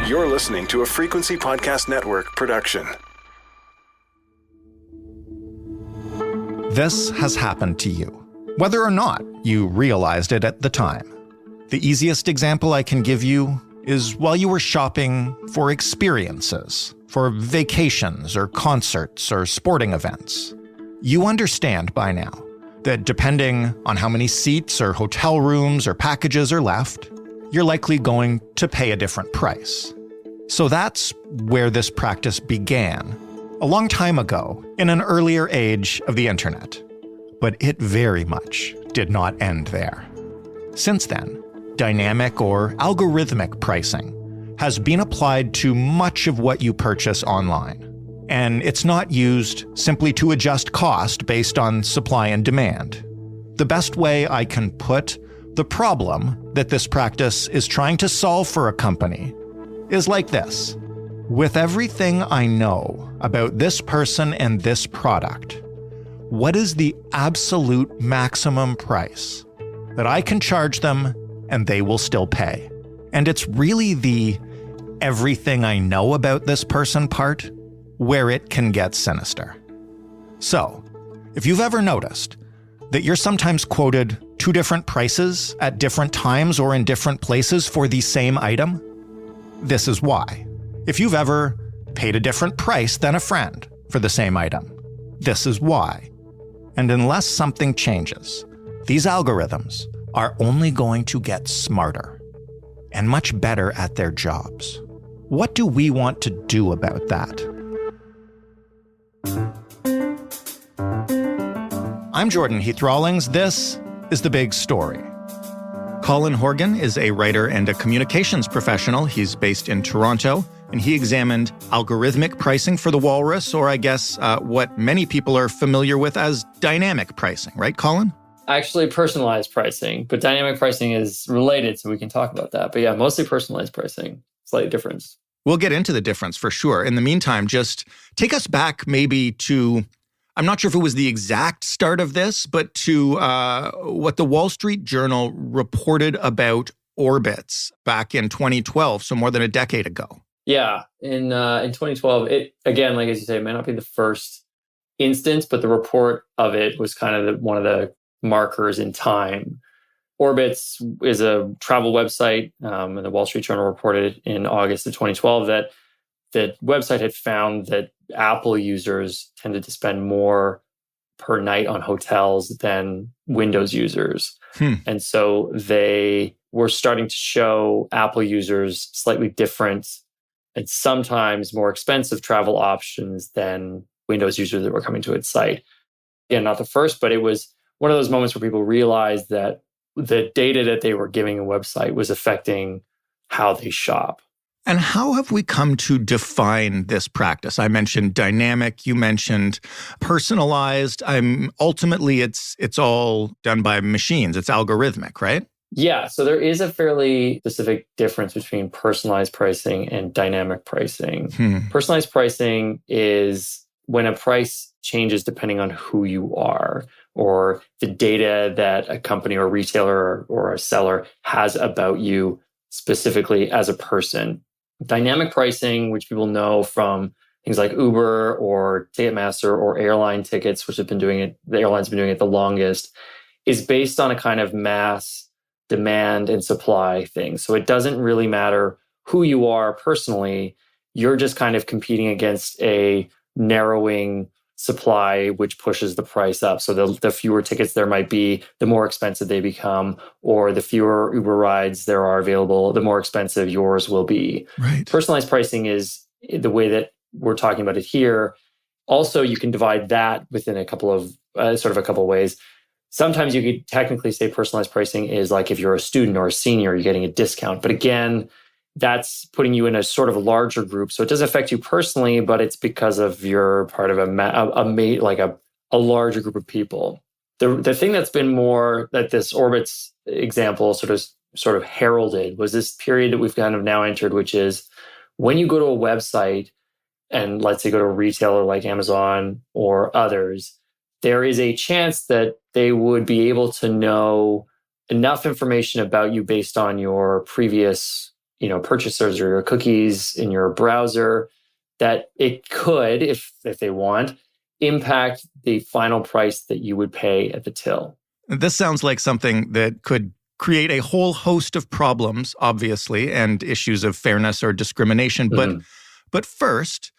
You're listening to a Frequency Podcast Network production. This has happened to you, whether or not you realized it at the time. The easiest example I can give you is while you were shopping for experiences, for vacations or concerts or sporting events. You understand by now that depending on how many seats or hotel rooms or packages are left, you're likely going to pay a different price. So that's where this practice began, a long time ago, in an earlier age of the internet. But it very much did not end there. Since then, dynamic or algorithmic pricing has been applied to much of what you purchase online. And it's not used simply to adjust cost based on supply and demand. The best way I can put the problem that this practice is trying to solve for a company is like this. With everything I know about this person and this product, what is the absolute maximum price that I can charge them and they will still pay? And it's really the everything I know about this person part where it can get sinister. So, if you've ever noticed that you're sometimes quoted two different prices at different times or in different places for the same item, this is why. If you've ever paid a different price than a friend for the same item, this is why. And unless something changes, these algorithms are only going to get smarter and much better at their jobs. What do we want to do about that? I'm Jordan Heath Rawlings. This is The Big Story. Colin Horgan is a writer and a communications professional. He's based in Toronto, and he examined algorithmic pricing for the Walrus, or I guess what many people are familiar with as dynamic pricing, right, Colin? Actually, personalized pricing, but dynamic pricing is related, so we can talk about that. But yeah, mostly personalized pricing, slight difference. We'll get into the difference for sure. In the meantime, just take us back maybe to, I'm not sure if it was the exact start of this, but to what the Wall Street Journal reported about orbits back in 2012, so more than a decade ago. Yeah, in 2012, it, again, like as you say, it may not be the first instance, but the report of it was kind of one of the markers in time. Orbitz is a travel website, and the Wall Street Journal reported in August of 2012 that the website had found that Apple users tended to spend more per night on hotels than Windows users. And so they were starting to show Apple users slightly different and sometimes more expensive travel options than Windows users that were coming to its site. Again, not the first, but it was one of those moments where people realized that the data that they were giving a website was affecting how they shop. And how have we come to define this practice? I mentioned dynamic, you mentioned personalized. Ultimately, it's all done by machines. It's algorithmic, right? Yeah, so there is a fairly specific difference between personalized pricing and dynamic pricing. Personalized pricing is when a price changes depending on who you are or the data that a company or retailer or a seller has about you specifically as a person. Dynamic pricing, which people know from things like Uber or Ticketmaster or airline tickets, which have been doing it, the airlines have been doing it the longest, is based on a kind of mass demand and supply thing. So it doesn't really matter who you are personally. You're just kind of competing against a narrowing supply, which pushes the price up. So the fewer tickets there might be, the more expensive they become, or the fewer Uber rides there are available, the more expensive yours will be. Right. Personalized pricing is the way that we're talking about it here. Also, you can divide that within a couple of ways. Sometimes you could technically say personalized pricing is like if you're a student or a senior, you're getting a discount. But again, that's putting you in a sort of larger group. So it does affect you personally, but it's because of you're part of a larger group of people. The thing that's been more that this Orbitz example sort of heralded was this period that we've kind of now entered, which is when you go to a website and let's say go to a retailer like Amazon or others, there is a chance that they would be able to know enough information about you based on your previous purchasers or your cookies in your browser, that it could, if they want, impact the final price that you would pay at the till. This sounds like something that could create a whole host of problems, obviously, and issues of fairness or discrimination. But first,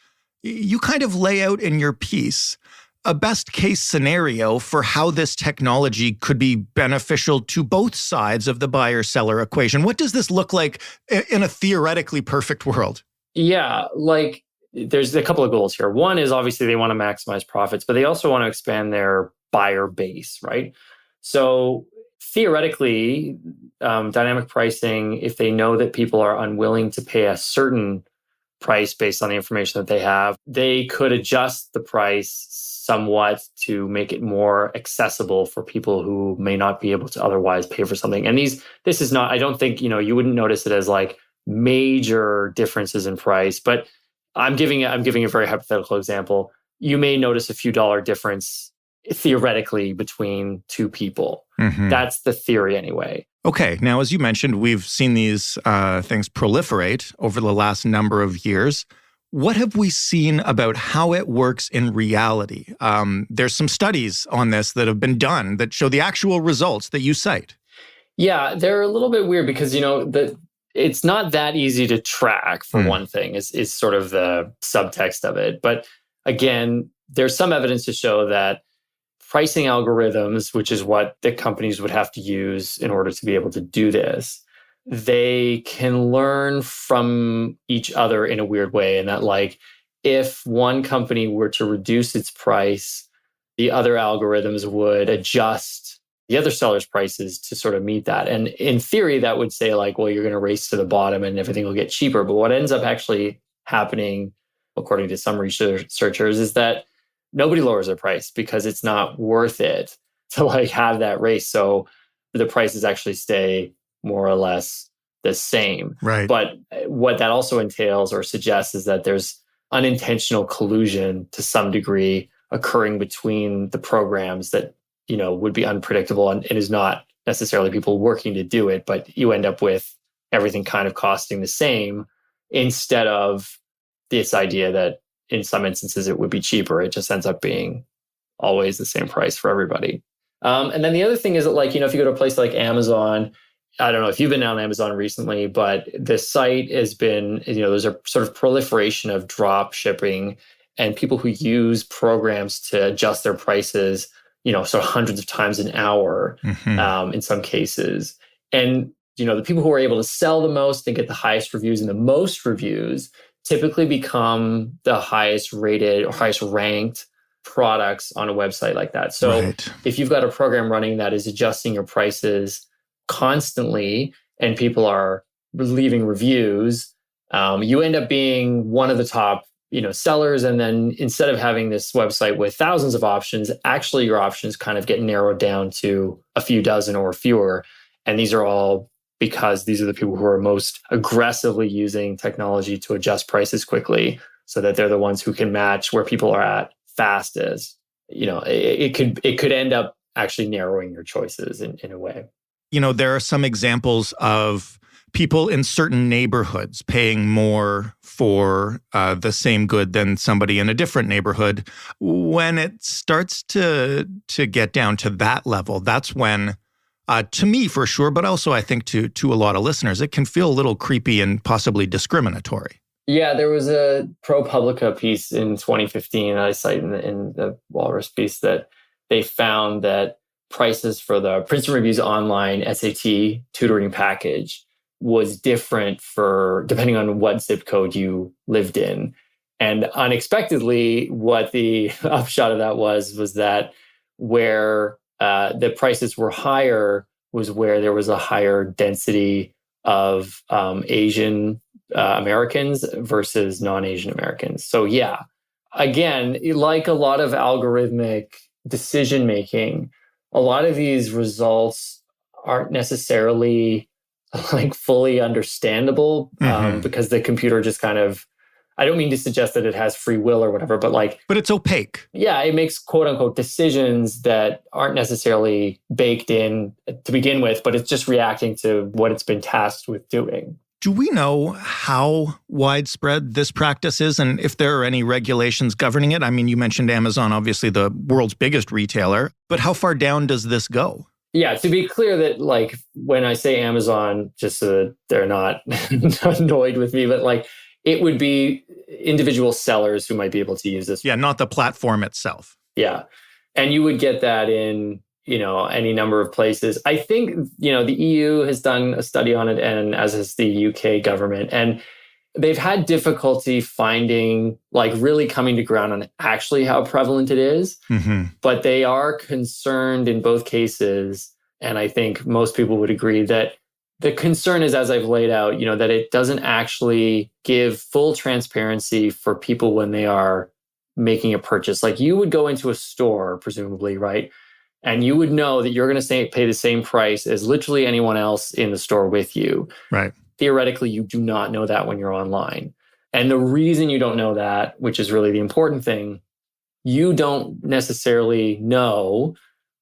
you kind of lay out in your piece a best case scenario for how this technology could be beneficial to both sides of the buyer-seller equation. What does this look like in a theoretically perfect world? Yeah, like there's a couple of goals here. One is obviously they want to maximize profits, but they also want to expand their buyer base, right? So theoretically, dynamic pricing, if they know that people are unwilling to pay a certain price based on the information that they have, they could adjust the price somewhat to make it more accessible for people who may not be able to otherwise pay for something. And this is not, I don't think, you wouldn't notice it as like major differences in price, but I'm giving a very hypothetical example. You may notice a few dollar difference theoretically between two people. Mm-hmm. That's the theory anyway. Okay. Now, as you mentioned, we've seen these things proliferate over the last number of years. What have we seen about how it works in reality? There's some studies on this that have been done that show the actual results that you cite. Yeah, they're a little bit weird because, it's not that easy to track, for one thing, is sort of the subtext of it. But again, there's some evidence to show that pricing algorithms, which is what the companies would have to use in order to be able to do this, they can learn from each other in a weird way. And that, like, if one company were to reduce its price, the other algorithms would adjust the other sellers' prices to sort of meet that. And in theory, that would say, like, well, you're going to race to the bottom and everything will get cheaper. But what ends up actually happening, according to some researchers, is that nobody lowers their price because it's not worth it to like have that race. So the prices actually stay more or less the same. Right. But what that also entails or suggests is that there's unintentional collusion to some degree occurring between the programs that, would be unpredictable and is not necessarily people working to do it, but you end up with everything kind of costing the same instead of this idea that in some instances it would be cheaper. It just ends up being always the same price for everybody. And then the other thing is that, like, if you go to a place like Amazon, I don't know if you've been on Amazon recently, but the site has been, there's a sort of proliferation of drop shipping and people who use programs to adjust their prices, sort of hundreds of times an hour in some cases. And, the people who are able to sell the most and get the highest reviews and the most reviews typically become the highest rated or highest ranked products on a website like that. So if you've got a program running that is adjusting your prices constantly and people are leaving reviews, you end up being one of the top sellers. And then instead of having this website with thousands of options, actually your options kind of get narrowed down to a few dozen or fewer. And these are all because these are the people who are most aggressively using technology to adjust prices quickly so that they're the ones who can match where people are at fastest. It could end up actually narrowing your choices in a way. There are some examples of people in certain neighborhoods paying more for the same good than somebody in a different neighborhood. When it starts to get down to that level, that's when, to me for sure, but also I think to a lot of listeners, it can feel a little creepy and possibly discriminatory. Yeah, there was a ProPublica piece in 2015 I cite in the Walrus piece that they found that prices for the Princeton Review's online SAT tutoring package was different depending on what zip code you lived in. And unexpectedly, what the upshot of that was that where the prices were higher was where there was a higher density of Asian Americans versus non-Asian Americans. So yeah, again, like a lot of algorithmic decision-making, a lot of these results aren't necessarily like fully understandable because the computer just kind of, I don't mean to suggest that it has free will or whatever, but it's opaque. Yeah, it makes quote unquote decisions that aren't necessarily baked in to begin with, but it's just reacting to what it's been tasked with doing. Do we know how widespread this practice is and if there are any regulations governing it? I mean, you mentioned Amazon, obviously the world's biggest retailer, but how far down does this go? Yeah, to be clear that like when I say Amazon, just so that they're not annoyed with me, but like it would be individual sellers who might be able to use this. Yeah, not the platform itself. Yeah. And you would get that in, any number of places. I think, the EU has done a study on it, and as has the UK government. And they've had difficulty finding, like really coming to ground on actually how prevalent it is. Mm-hmm. But they are concerned in both cases. And I think most people would agree that the concern is, as I've laid out, that it doesn't actually give full transparency for people when they are making a purchase. Like you would go into a store, presumably, right? And you would know that you're going to pay the same price as literally anyone else in the store with you. Right. Theoretically, you do not know that when you're online. And the reason you don't know that, which is really the important thing, you don't necessarily know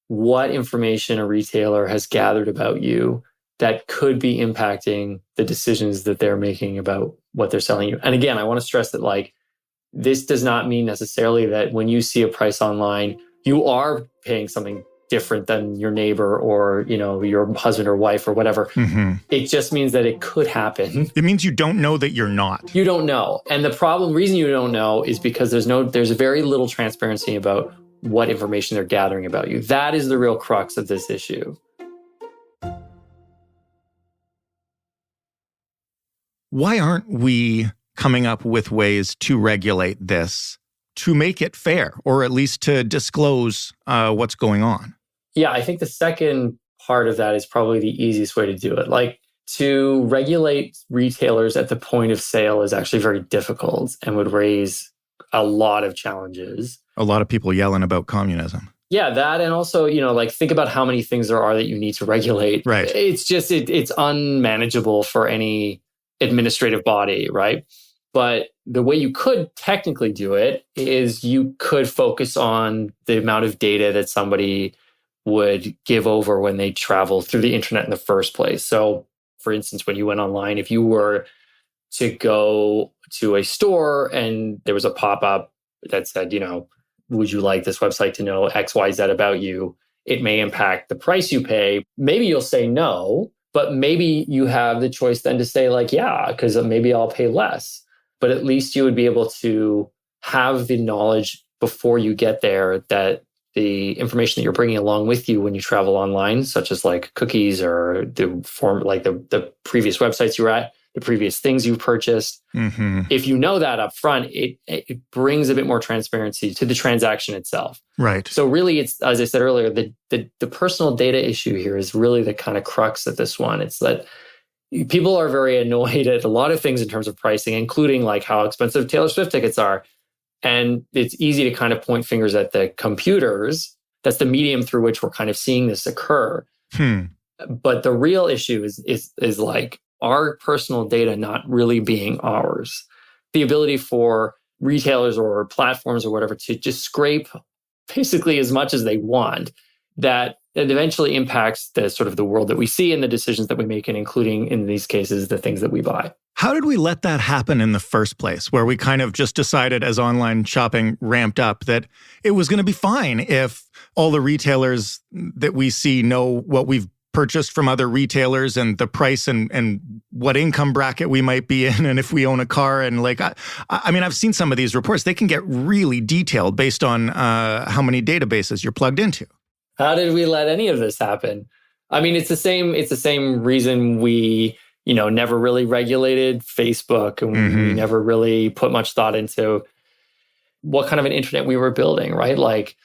what information a retailer has gathered about you that could be impacting the decisions that they're making about what they're selling you. And again, I want to stress that like, this does not mean necessarily that when you see a price online, you are paying something different than your neighbor or, your husband or wife or whatever. Mm-hmm. It just means that it could happen. It means you don't know that you're not. You don't know. And the reason you don't know is because there's very little transparency about what information they're gathering about you. That is the real crux of this issue. Why aren't we coming up with ways to regulate this, to make it fair, or at least to disclose what's going on? Yeah, I think the second part of that is probably the easiest way to do it. Like to regulate retailers at the point of sale is actually very difficult and would raise a lot of challenges. A lot of people yelling about communism. Yeah, that. And also, like think about how many things there are that you need to regulate. Right. It's just, it's unmanageable for any administrative body, right? But the way you could technically do it is you could focus on the amount of data that somebody would give over when they travel through the internet in the first place. So, for instance, when you went online, if you were to go to a store and there was a pop-up that said, would you like this website to know X, Y, Z about you? It may impact the price you pay. Maybe you'll say no, but maybe you have the choice then to say like, yeah, because maybe I'll pay less. But at least you would be able to have the knowledge before you get there that the information that you're bringing along with you when you travel online, such as like cookies or the previous websites you were at, the previous things you purchased. Mm-hmm. If you know that up front, it brings a bit more transparency to the transaction itself. Right. So really, it's, as I said earlier, the personal data issue here is really the kind of crux of this one. It's that people are very annoyed at a lot of things in terms of pricing, including like how expensive Taylor Swift tickets are. And it's easy to kind of point fingers at the computers. That's the medium through which we're kind of seeing this occur. But the real issue is like our personal data not really being ours. The ability for retailers or platforms or whatever to just scrape basically as much as they want, that it eventually impacts the sort of the world that we see and the decisions that we make, and including in these cases, the things that we buy. How did we let that happen in the first place, where we kind of just decided as online shopping ramped up that it was going to be fine if all the retailers that we see know what we've purchased from other retailers and the price and what income bracket we might be in, and if we own a car? And like, I mean, I've seen some of these reports. They can get really detailed based on how many databases you're plugged into. How did we let any of this happen? I mean, it's the same reason we, never really regulated Facebook, and we never really put much thought into what kind of an internet we were building, right? Like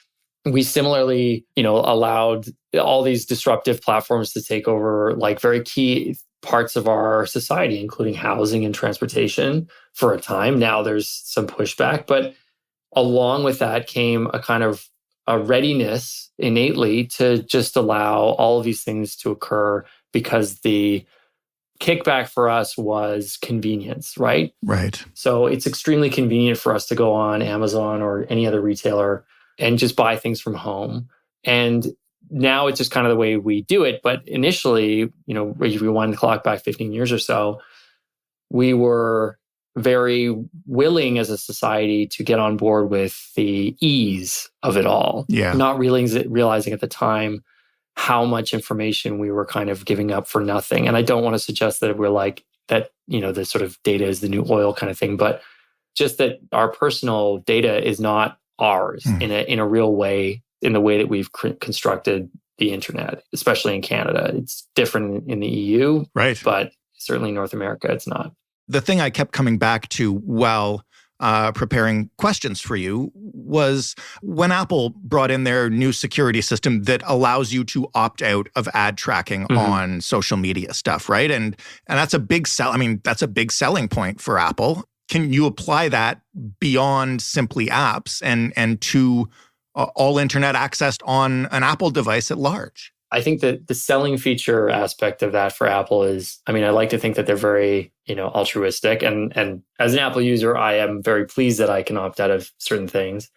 we similarly, allowed all these disruptive platforms to take over like very key parts of our society, including housing and transportation for a time. Now there's some pushback, but along with that came a kind of a readiness innately to just allow all of these things to occur, because the kickback for us was convenience, right? Right. So it's extremely convenient for us to go on Amazon or any other retailer and just buy things from home. And now it's just kind of the way we do it. But initially, if we wind the clock back 15 years or so, we were very willing as a society to get on board with the ease of it all. Yeah. Not realizing at the time how much information we were kind of giving up for nothing. And I don't want to suggest that we're like that, the sort of data is the new oil kind of thing, but just that our personal data is not ours in a real way, in the way that we've constructed the internet, especially in Canada. It's different in the EU, right? But certainly in North America, it's not. The thing I kept coming back to while preparing questions for you was when Apple brought in their new security system that allows you to opt out of ad tracking on social media stuff, right? And that's a big that's a big selling point for Apple. Can you apply that beyond simply apps and to all internet accessed on an Apple device at large? I think that the selling feature aspect of that for Apple is, I like to think that they're very, altruistic. And as an Apple user, I am very pleased that I can opt out of certain things.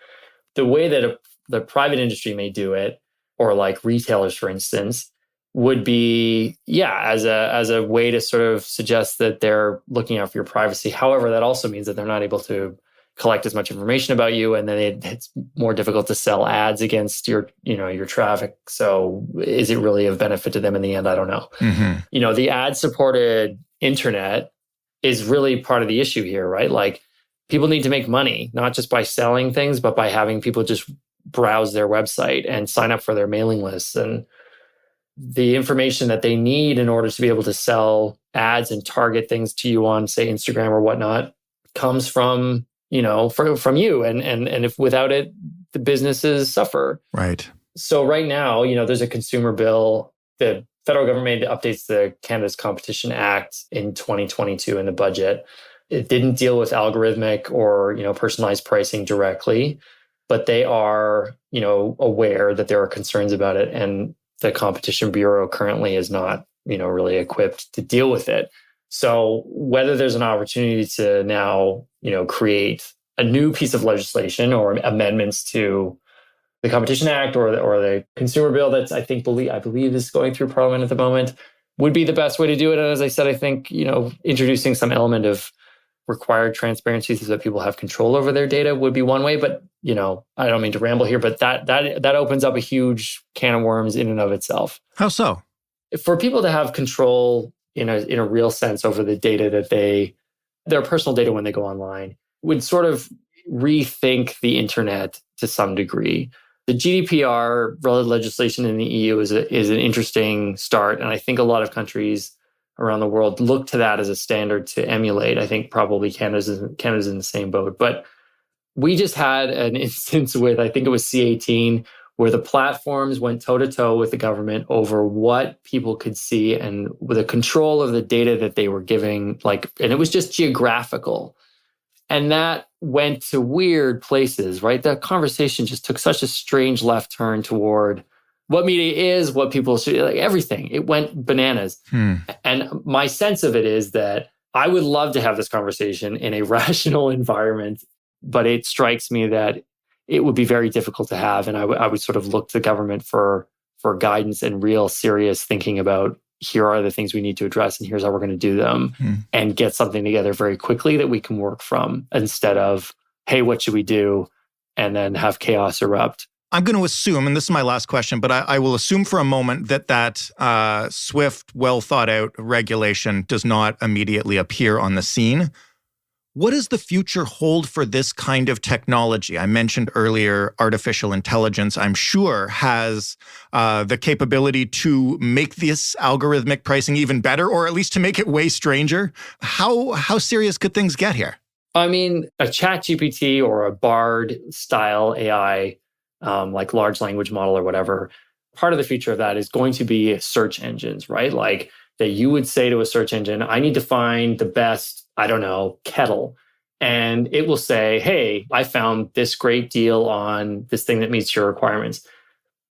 The way that the private industry may do it, or like retailers, for instance, would be, as a way to sort of suggest that they're looking out for your privacy. However, that also means that they're not able to collect as much information about you, and then it's more difficult to sell ads against your traffic. So is it really of benefit to them in the end? I don't know. The ad-supported internet is really part of the issue here, right? Like, people need to make money, not just by selling things, but by having people just browse their website and sign up for their mailing lists. And the information that they need in order to be able to sell ads and target things to you on, say, Instagram or whatnot, comes from from you. And if without it, the businesses suffer. Right. So right now, there's a consumer bill. The federal government made updates to the Canada's Competition Act in 2022 in the budget. It didn't deal with algorithmic or, personalized pricing directly, but they are, aware that there are concerns about it. And the Competition Bureau currently is not, really equipped to deal with it. So whether there's an opportunity to now, create a new piece of legislation or amendments to the Competition Act or the consumer bill that's I believe is going through Parliament at the moment would be the best way to do it. And as I said, I think, introducing some element of required transparency so that people have control over their data would be one way. But, I don't mean to ramble here, but that opens up a huge can of worms in and of itself. How so? For people to have control in a real sense over the data that their personal data when they go online, would sort of rethink the internet to some degree. The GDPR legislation in the EU is an interesting start. And I think a lot of countries around the world look to that as a standard to emulate. I think probably Canada's in the same boat. But we just had an instance with, I think it was C18, where the platforms went toe-to-toe with the government over what people could see and with the control of the data that they were giving, and it was just geographical. And that went to weird places, right? That conversation just took such a strange left turn toward what media is, what people should, everything. It went bananas. And my sense of it is that I would love to have this conversation in a rational environment, but it strikes me that it would be very difficult to have. And I would sort of look to the government for guidance and real serious thinking about, here are the things we need to address and here's how we're going to do them, and get something together very quickly that we can work from, instead of, hey, what should we do? And then have chaos erupt. I'm going to assume, and this is my last question, but I will assume for a moment that swift, well thought out regulation does not immediately appear on the scene. What does the future hold for this kind of technology? I mentioned earlier, artificial intelligence, I'm sure, has the capability to make this algorithmic pricing even better, or at least to make it way stranger. How serious could things get here? A ChatGPT or a Bard style AI, like large language model or whatever, part of the future of that is going to be search engines, right? Like that you would say to a search engine, I need to find the best, kettle. And it will say, hey, I found this great deal on this thing that meets your requirements.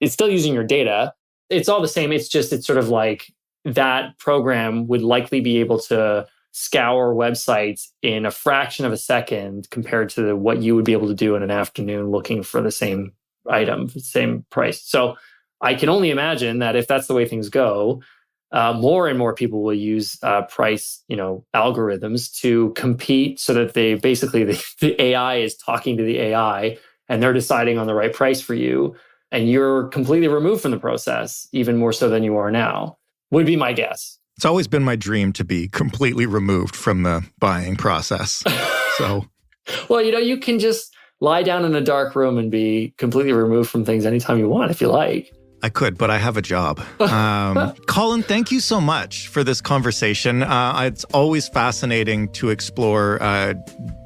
It's still using your data. It's all the same. It's sort of like that program would likely be able to scour websites in a fraction of a second compared to what you would be able to do in an afternoon looking for the same item, the same price. So I can only imagine that if that's the way things go, more and more people will use price, algorithms to compete so that they basically, the AI is talking to the AI and they're deciding on the right price for you. And you're completely removed from the process, even more so than you are now, would be my guess. It's always been my dream to be completely removed from the buying process. So, well, you can just lie down in a dark room and be completely removed from things anytime you want, if you like. I could, but I have a job. Colin, thank you so much for this conversation. It's always fascinating to explore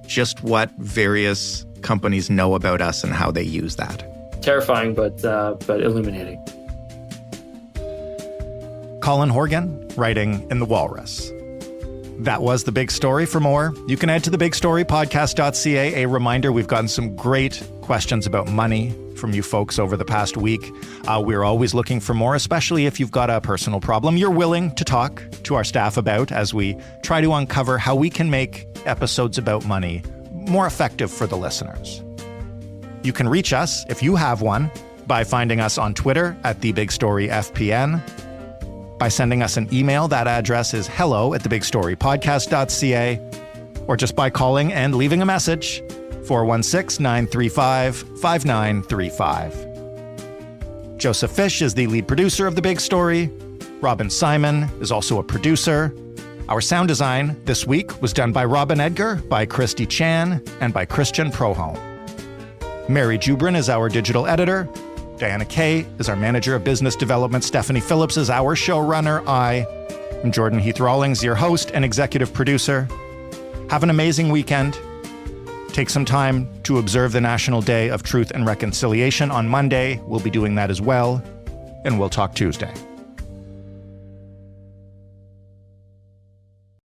just what various companies know about us and how they use that. Terrifying, but illuminating. Colin Horgan, writing in the Walrus. That was The Big Story. For more, you can head to thebigstorypodcast.ca. A reminder, we've gotten some great questions about money from you folks over the past week. We're always looking for more, especially if you've got a personal problem you're willing to talk to our staff about as we try to uncover how we can make episodes about money more effective for the listeners. You can reach us, if you have one, by finding us on Twitter at TheBigStoryFPN, by sending us an email. That address is hello@thebigstorypodcast.ca, or just by calling and leaving a message, 416-935-5935. Joseph Fish is the lead producer of The Big Story. Robin Simon is also a producer. Our sound design this week was done by Robin Edgar, by Christy Chan, and by Christian Prohome. Mary Jubrin is our digital editor. Diana Kay is our manager of business development. Stephanie Phillips is our showrunner. I am Jordan Heath Rawlings, your host and executive producer. Have an amazing weekend. Take some time to observe the National Day of Truth and Reconciliation on Monday. We'll be doing that as well. And we'll talk Tuesday.